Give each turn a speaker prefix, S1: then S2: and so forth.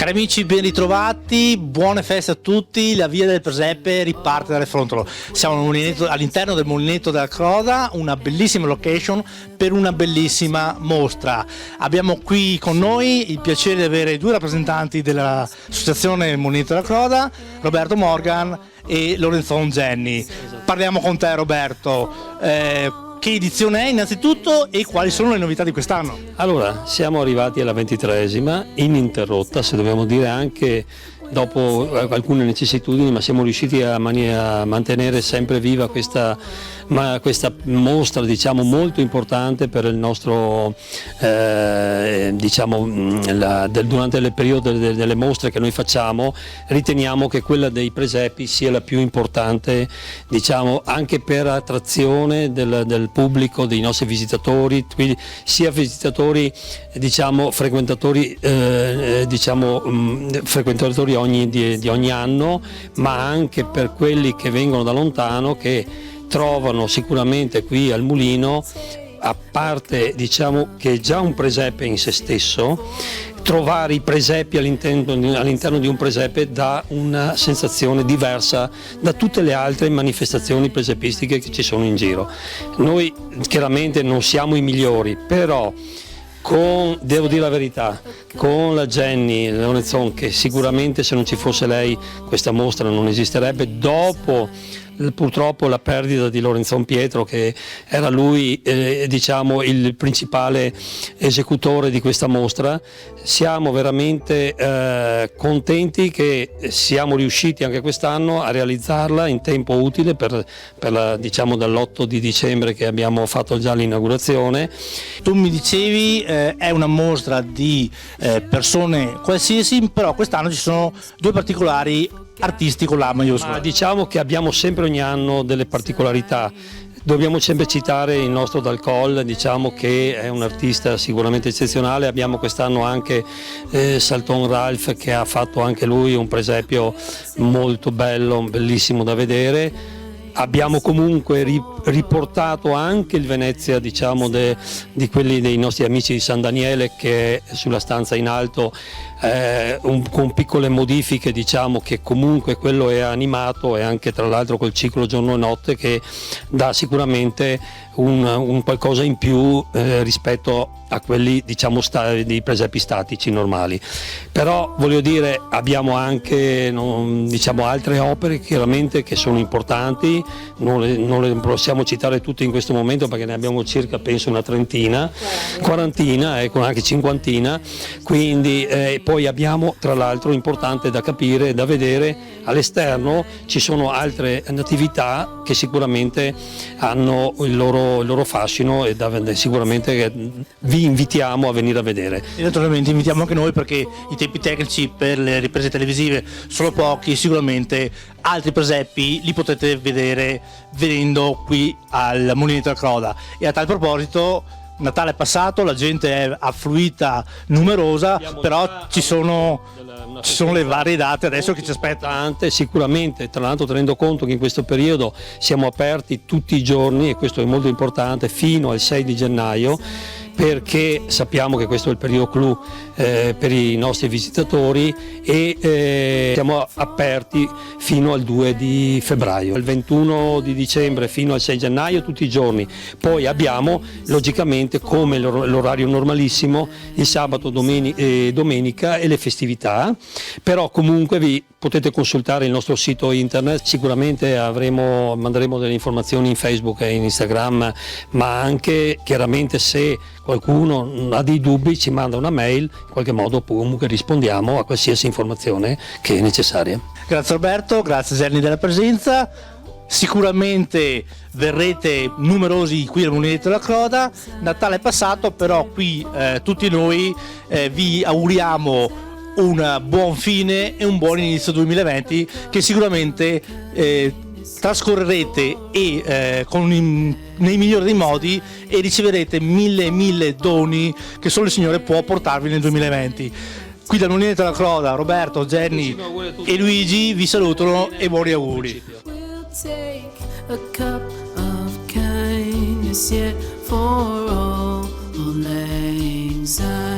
S1: Cari amici, ben ritrovati, buone feste a tutti. La via del Presepe riparte dalle frontolo. Siamo all'interno del Mulinetto della Croda, una bellissima location per una bellissima mostra. Abbiamo qui con noi il piacere di avere due rappresentanti dell'associazione Mulinetto della Croda, Roberto Morgan e Lorenzon Genni. Parliamo con te, Roberto. Che edizione è innanzitutto e quali sono le novità di quest'anno?
S2: Allora, siamo arrivati alla 23esima, ininterrotta, se dobbiamo dire, anche dopo alcune vicissitudini, ma siamo riusciti a mantenere sempre viva questa mostra, diciamo, molto importante per il nostro, durante il periodo delle mostre che noi facciamo. Riteniamo che quella dei presepi sia la più importante, diciamo, anche per attrazione del pubblico, dei nostri visitatori, quindi sia visitatori, diciamo, frequentatori di ogni anno, ma anche per quelli che vengono da lontano, che trovano sicuramente qui al mulino, a parte, diciamo, che è già un presepe in se stesso, trovare i presepi all'interno di un presepe dà una sensazione diversa da tutte le altre manifestazioni presepistiche che ci sono in giro. Noi chiaramente non siamo i migliori, però devo dire la verità, con la Genni Lorenzon, che sicuramente se non ci fosse lei questa mostra non esisterebbe, dopo purtroppo la perdita di Lorenzon Pietro, che era lui diciamo il principale esecutore di questa mostra, siamo veramente contenti che siamo riusciti anche quest'anno a realizzarla in tempo utile per diciamo dall'8 di dicembre che abbiamo fatto già l'inaugurazione.
S1: Tu mi dicevi è una mostra di persone qualsiasi, però quest'anno ci sono due particolari artisti con la maiuscola.
S2: Diciamo che abbiamo sempre ogni anno delle particolarità. Dobbiamo sempre citare il nostro Dalcol, diciamo che è un artista sicuramente eccezionale. Abbiamo quest'anno anche Salton Ralph, che ha fatto anche lui un presepio molto bello, bellissimo da vedere. Abbiamo comunque riportato anche il Venezia, diciamo, di quelli dei nostri amici di San Daniele, che è sulla stanza in alto, con piccole modifiche, diciamo, che comunque quello è animato, e anche tra l'altro col ciclo giorno e notte, che dà sicuramente un qualcosa in più rispetto a quelli, diciamo, dei presepi statici normali. Però voglio dire, abbiamo anche diciamo altre opere chiaramente che sono importanti, non le possiamo citare tutte in questo momento perché ne abbiamo circa, penso, una trentina, quarantina, ecco, anche cinquantina. Quindi poi abbiamo, tra l'altro, importante da capire e da vedere, all'esterno ci sono altre attività che sicuramente hanno il loro fascino, e sicuramente vi invitiamo a venire a vedere.
S1: E naturalmente invitiamo anche noi, perché i tempi tecnici per le riprese televisive sono pochi, sicuramente altri presepi li potete vedere venendo qui al Mulinetto della Croda. E a tal proposito, Natale è passato, la gente è affluita numerosa, però ci sono le varie date adesso che ci aspettano.
S2: Sicuramente, tra l'altro tenendo conto che in questo periodo siamo aperti tutti i giorni, e questo è molto importante, fino al 6 di gennaio, perché sappiamo che questo è il periodo clou per i nostri visitatori, e siamo aperti fino al 2 di febbraio, il 21 di dicembre fino al 6 gennaio tutti i giorni. Poi abbiamo logicamente, come l'orario normalissimo, il sabato, domenica e le festività, però comunque vi potete consultare il nostro sito internet. Sicuramente manderemo delle informazioni in Facebook e in Instagram, ma anche chiaramente se qualcuno ha dei dubbi ci manda una mail, in qualche modo comunque rispondiamo a qualsiasi informazione che è necessaria.
S1: Grazie Roberto, grazie Genni della presenza. Sicuramente verrete numerosi qui al Mulinetto della Croda. Natale è passato, però qui tutti noi vi auguriamo un buon fine e un buon inizio 2020 che sicuramente trascorrerete nei migliori dei modi e riceverete mille doni che solo il Signore può portarvi nel 2020. Qui dal Molinetto della Croda, Roberto, Jenny e Luigi vi salutano e buoni auguri.
S3: We'll take a cup of kindness, yet for all anxiety.